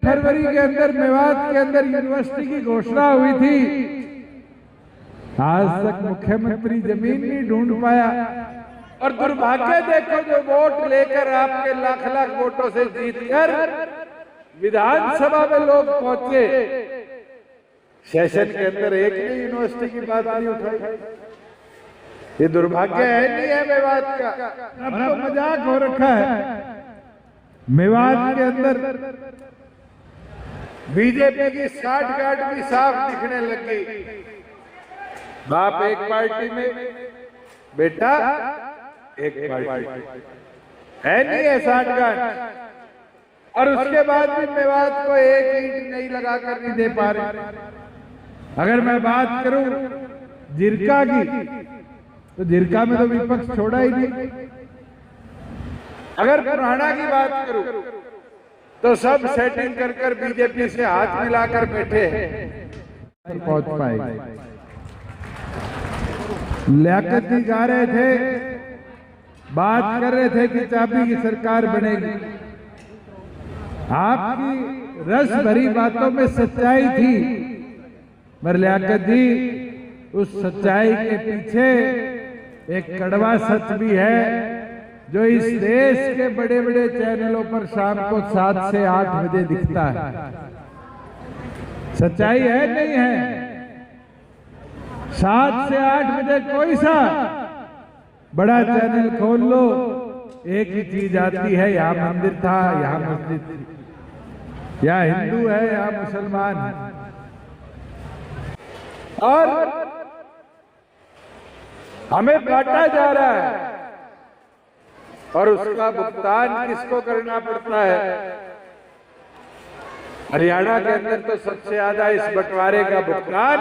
फरवरी के अंदर मेवात के अंदर यूनिवर्सिटी की घोषणा हुई थी, आज तक मुख्यमंत्री जमीन नहीं ढूंढ पाया। और दुर्भाग्य देखो, जो वोट लेकर आपके लाख लाख वोटों से जीतकर विधानसभा में लोग पहुंचे, सेशन के अंदर एक ने यूनिवर्सिटी की बात नहीं उठाई। ये दुर्भाग्य है नहीं है मेवात का? अब तो मजाक हो रखा है। मेवात के अंदर बीजेपी की साठगांठ भी साफ दिखने लगी। बाप एक पार्टी में, बेटा एक पार्टी, है नहीं है साठगांठ। और उसके बाद भी मेवात को एक ईंट नहीं लगाकर नहीं दे पा रहे। अगर मैं बात करूं जिरका की, तो जिरका में तो विपक्ष छोड़ा ही नहीं। अगर पुराना की बात करूं तो सब सेटिंग कर कर बीजेपी से हाथ मिलाकर बैठे हैं, पहुंच पाएगी। लियाकत जी गा रहे थे, बात कर रहे थे कि चाबी की सरकार बनेगी। आपकी रस भरी बातों में सच्चाई थी, पर लियाकत जी उस सच्चाई के पीछे एक कड़वा सच भी है, जो इस देश के बड़े बड़े चैनलों पर शाम को 7 से 8 बजे दिखता है। सच्चाई है नहीं है? 7 से 8 बजे कोई सा बड़ा चैनल खोल लो, एक ही चीज आती है, यहाँ मंदिर था, यहाँ मस्जिद थी, या हिंदू है या मुसलमान है। और हमें बांटा जा रहा है, और उसका भुगतान किसको करना पड़ता है? हरियाणा के अंदर तो सबसे ज्यादा इस बंटवारे का भुगतान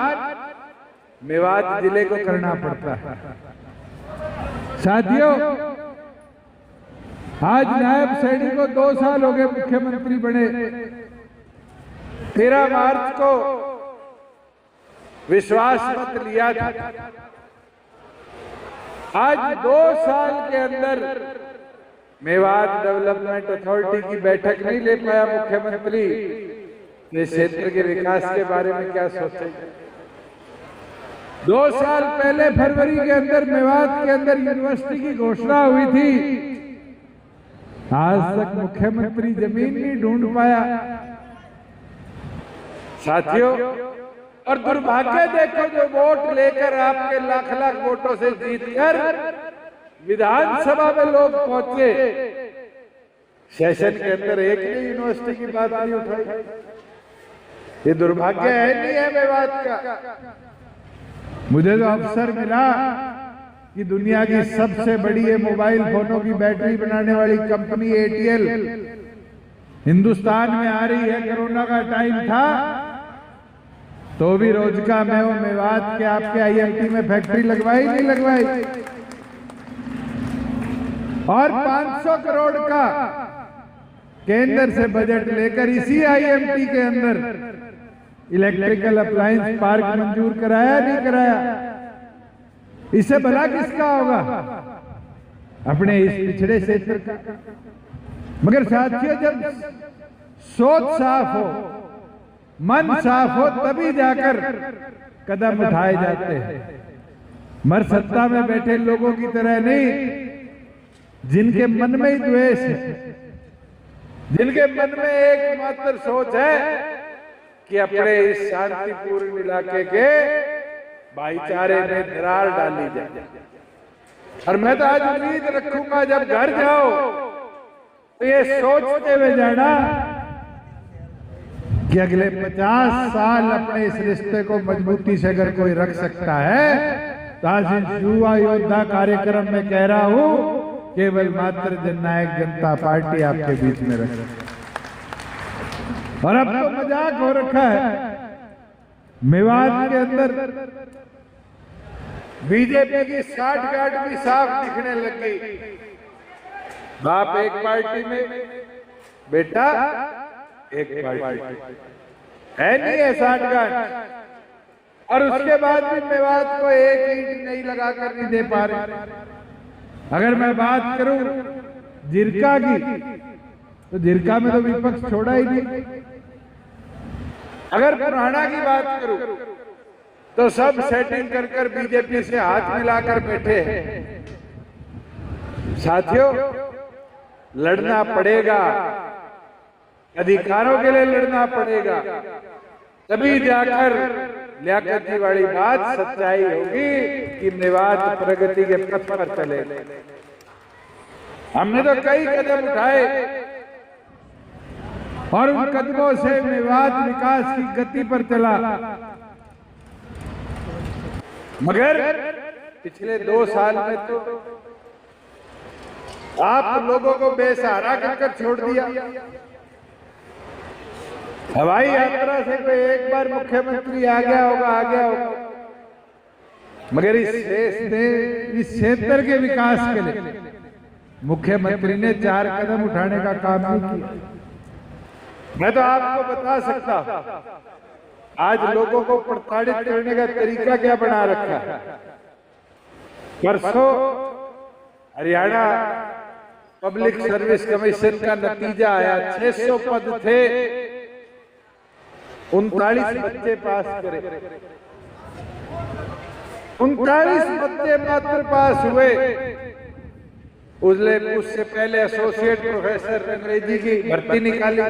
मेवात जिले को करना पड़ता है। साथियों, आज नायब सैनी को 2 साल हो गए मुख्यमंत्री बने। 13 मार्च को विश्वास मत लिया था। आज 2 साल के अंदर मेवात डेवलपमेंट अथॉरिटी की बैठक नहीं ले पाया मुख्यमंत्री। इस क्षेत्र के विकास के बारे में क्या सोचे? 2 साल पहले फरवरी के अंदर मेवात के अंदर यूनिवर्सिटी की घोषणा हुई थी, आज तक मुख्यमंत्री जमीन नहीं ढूंढ पाया। साथियों, और दुर्भाग्य देखो, जो वोट लेकर आपके लाख लाख वोटों से जीतकर विधानसभा में लोग पहुंचे, सेशन के अंदर एक ने यूनिवर्सिटी की बात नहीं उठाई। ये दुर्भाग्य है नहीं है मेवात का? मुझे तो अवसर मिला कि दुनिया की सबसे बड़ी ये मोबाइल फोनों की बैटरी बनाने वाली कंपनी एटीएल हिंदुस्तान में आ रही है। कोरोना का टाइम था तो भी रोजका में वो मेवात के आपके आईएमटी में फैक्ट्री लगवाई नहीं लगवाई? और 500 करोड़ का केंद्र से बजट लेकर इसी आईएमटी के अंदर इलेक्ट्रिकल अप्लायंस पार्क मंजूर कराया नहीं कराया? इससे भला किसका होगा? अपने इस पिछड़े क्षेत्र का। मगर साथियों, जब सोच साफ हो, मन साफ हो, तभी जाकर कदम उठाए जाते हैं। मर सत्ता में बैठे लोगों की तरह नहीं, जिनके मन में ही द्वेष है, जिनके मन में एकमात्र सोच है कि अपने इस शांतिपूर्ण इलाके के भाईचारे में दरार डाली जाए। और मैं तो आज उम्मीद रखूंगा, जब घर जाओ तो ये सोचते हुए जाना कि अगले 50 साल अपने इस रिश्ते को मजबूती से अगर कोई रख सकता है, तो आज इस युवा योद्धा कार्यक्रम में कह रहा हूं, केवल मात्र जननायक जनता पार्टी आपके बीच में रखे। और अब तो मजाक हो रखा है। मेवात के अंदर बीजेपी की साठगांठ भी साफ दिखने लगी। बाप एक पार्टी में, बेटा एक पार्टी, है नहीं है साठगांठ। और उसके बाद भी मेवात को एक ईंट नहीं लगाकर नहीं दे पा रहे। अगर मैं बात करूं जिरका की, तो जिरका में तो विपक्ष छोड़ा ही नहीं। अगर पुराना की बात करूं तो सब सेटिंग कर कर बीजेपी से हाथ मिलाकर बैठे हैं। साथियों, लड़ना पड़ेगा, अधिकारों के लिए लड़ना पड़ेगा, तभी जाकर लियाकत वाली बात सच्चाई होगी कि मेवात प्रगति के पथ पर चले। हमने तो कई कदम उठाए और उन कदमों से मेवात विकास की गति पर चला, मगर पिछले 2 साल में तो आप लोगों को बेसहारा कर छोड़ दिया। हवाई यात्रा से कोई एक बार मुख्यमंत्री आ गया होगा, मगर इस क्षेत्र के विकास के लिए मुख्यमंत्री ने 4 कदम उठाने का काम नहीं किया। मैं तो आपको बता सकता हूं आज लोगों को प्रताड़ित करने का तरीका क्या बना रखा है। परसों हरियाणा पब्लिक सर्विस कमीशन का नतीजा आया, 600 पद थे, 39 बच्चे पास करे, 39 बच्चे मात्र पास हुए। उससे पहले एसोसिएट प्रोफेसर अंग्रेजी की भर्ती निकाली,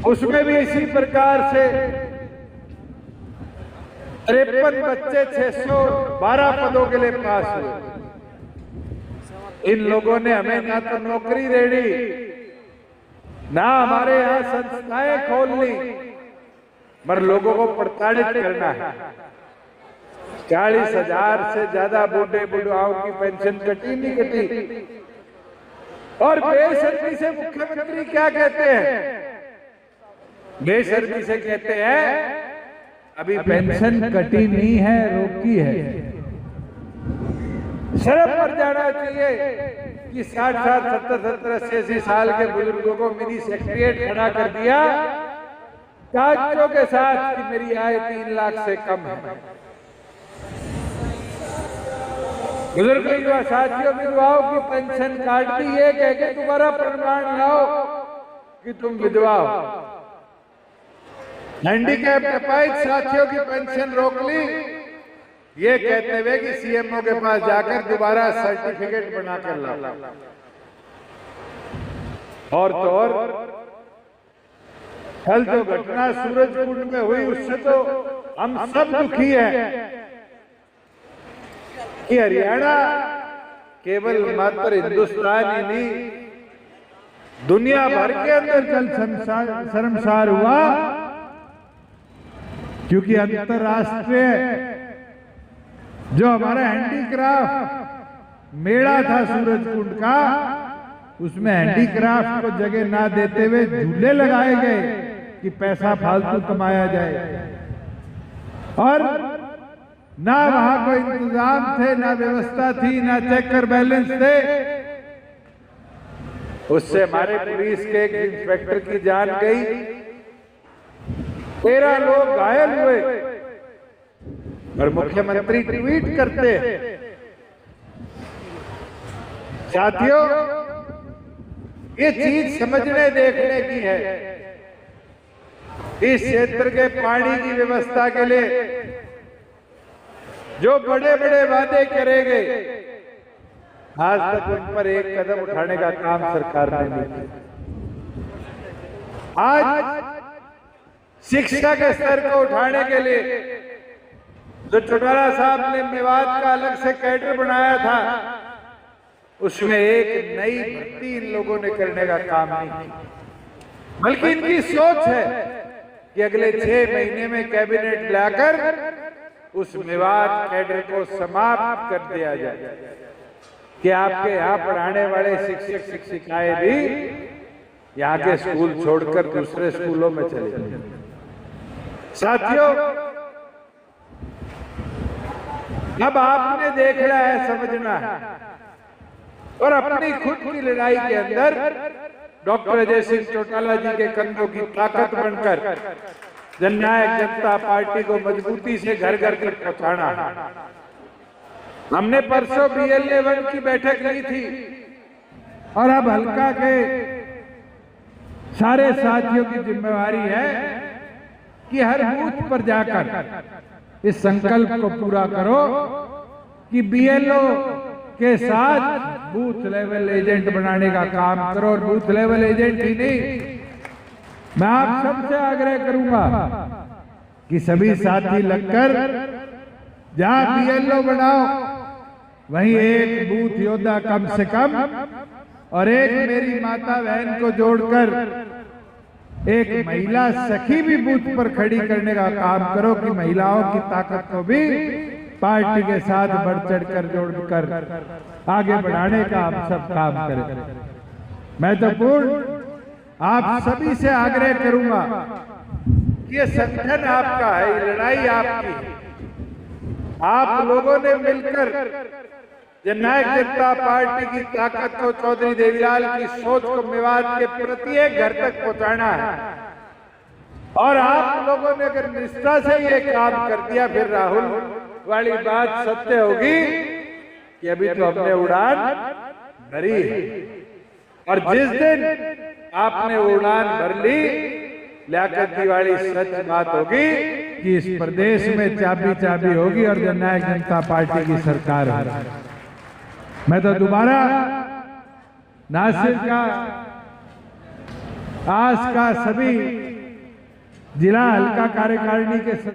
उसमें भी इसी प्रकार से 53 बच्चे 612 पदों के लिए पास हुए। इन लोगों ने हमें ना तो नौकरी दे दी, ना हमारे यहाँ संस्थाएं खोल ली, मगर लोगों को प्रताड़ित करना है। 40,000 से ज्यादा बूढ़े बुढ़ाओं की पेंशन कटी नहीं कटी। और बेशर्मी से मुख्यमंत्री क्या कहते हैं, बेशर्मी से कहते हैं अभी पेंशन कटी नहीं है, रोकी है। शर्म पर जाना चाहिए कि 60, 70, 80 साल के बुजुर्गों को मिनी सेक्रेटरिएट खड़ा कर दिया कागजों के साथ कि मेरी आय 3 लाख से कम है। बुजुर्गों साथियों, विधवाओं की पेंशन काट दी, ये कह के तुम्हारा प्रमाण लाओ कि तुम विधवा हो। हैंडीकैप अपाहिज साथियों की पेंशन रोक ली, ये कहते हुए कि सीएमओ के पास जाकर दोबारा सर्टिफिकेट बनाकर लाओ। और तो और कल जो घटना सूरजकुंड में हुई, उससे तो हम सब दुखी हैं कि हरियाणा केवल मात्र हिंदुस्तान ही नहीं, दुनिया भर के अंदर कल शर्मसार हुआ, क्योंकि अंतरराष्ट्रीय जो हमारा हैंडीक्राफ्ट मेला था सूरजकुंड का, उसमें हैंडीक्राफ्ट को जगह ना देते हुए झूले लगाए गए कि पैसा फालतू कमाया जाए। और ना वहां कोई इंतजाम थे, ना व्यवस्था थी, ना चेक और बैलेंस थे। उससे हमारे पुलिस के एक इंस्पेक्टर की जान गई, 13 लोग घायल हुए। और मुख्यमंत्री ट्वीट करते हैं। साथियों, ये चीज समझने देखने की है। इस क्षेत्र के पानी की व्यवस्था के लिए जो बड़े बड़े वादे करेंगे, आज तक उन पर एक कदम उठाने का काम सरकार ने नहीं किया। आज शिक्षा के स्तर को उठाने के लिए जो चौटाला साहब ने मेवात का अलग से कैडर बनाया था, उसमें एक नई भर्ती इन लोगों ने करने का काम नहीं किया, बल्कि इनकी सोच है कि अगले 6 महीने में कैबिनेट लाकर उस मेवात कैडर को समाप्त कर दिया जाए कि आपके यहाँ पढ़ाने वाले शिक्षक शिक्षिकाएं भी यहाँ के स्कूल छोड़कर दूसरे स्कूलों में चले जाए। साथियों, अब आपने देखना है, समझना है, और अपनी खुद की लड़ाई के अंदर डॉक्टर अजय सिंह चौटाला जी के कंधों की ताकत बनकर जननायक जनता पार्टी को मजबूती से घर घर तक पहुंचाना। हमने परसों BLA1 की बैठक ली थी और अब हल्का के सारे साथियों की जिम्मेवारी है कि हर बूथ पर जाकर इस संकल्प को पूरा करो कि बीएलओ के साथ बूथ लेवल एजेंट बनाने का काम करो। और बूथ लेवल एजेंट ही नहीं, मैं आप सबसे आग्रह करूंगा कि सभी साथी लगकर जहां बीएलओ बनाओ वहीं एक बूथ योद्धा कम से कम और एक मेरी माता बहन को जोड़कर एक महिला सखी भी बूथ पर खड़ी करने का काम करो कि महिलाओं की ताकत को भी पार्टी के साथ बढ़ चढ़कर जोड़कर आगे बढ़ाने का आप सब काम करें। मैं तो पूर्ण आप सभी से आग्रह करूंगा कि ये संगठन आपका है, ये लड़ाई आपकी है। आप लोगों ने मिलकर जननायक जनता पार्टी की ताकत को, चौधरी देवीलाल की सोच को मेवात के प्रत्येक घर तक पहुंचाना है। और आप लोगों ने अगर निष्ठा से ये काम कर दिया, फिर राहुल वाली बात सत्य होगी कि अभी तो हमने उड़ान भरी है। और जिस दिन आपने उड़ान भर ली, लियाकत की वाली सच बात होगी कि इस प्रदेश में चाबी चाबी होगी और जननायक जनता पार्टी की सरकार होगी। मैं तो दोबारा नासिर का, आस का सभी जिला हल्का कार्यकारिणी के